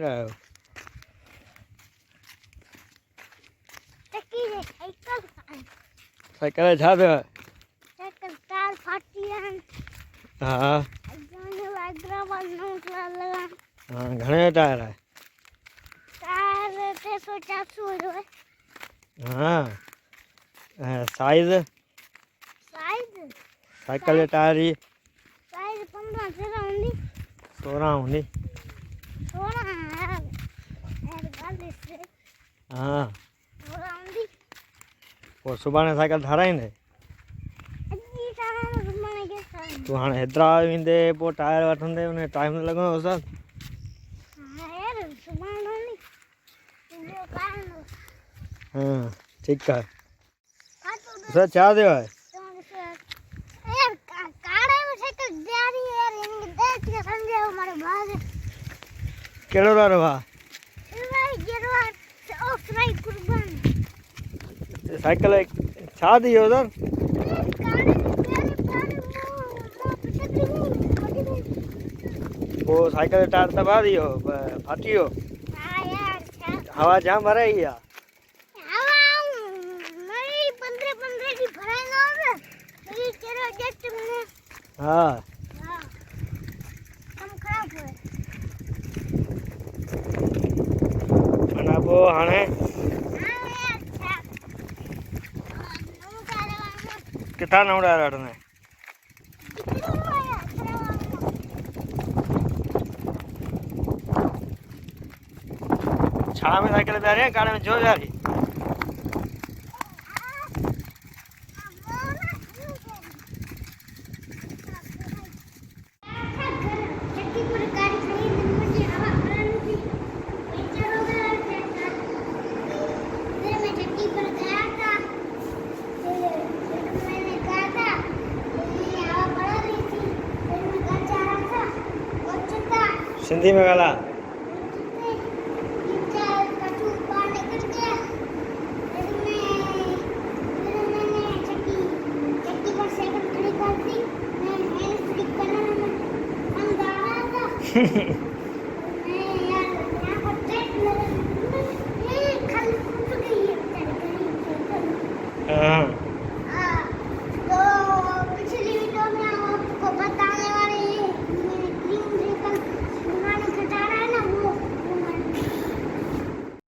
लगायो साइकिल छा थियो साइकिल टायर फाटी है। हाँ हैदराबाद लगा हाँ घणे टायर है टायर 300-400 है। हाँ साइज साइज साइकिल जे टायर जी साइज 15-16 होंगी। 16 होंदी 16 यार गल से हाँ 16 होंगी। पोइ सुभाणे साइकिल ठाराईंदे अजी सारा घुमण के साथ तूं हाणे हैदराबाद वेंदे पोइ टायर वठंदे उन टाइम न लॻंदो सर हां यार सुभाणे नहीं जो कारण हाँ ठीकु आहे खातो सर छा थियो आहे यार काड़े में साइकिल जा रही है यार इनके देख के समझे हमारे बाद कहिड़ो वारो आहे भाई गिरवा ऑफ राइट कुर्बान साइकिल छा थी वियो सर पोइ साइकिल जो टायर तबाह थी वियो फाटी वियो हवा जाम भराई आहे हाँ माना पोइ हाणे किथां नओं टायर वठंदे छा में साइकिल पिया रही कारे में जो जा रही सिंधी में ॻाल्हा हाँ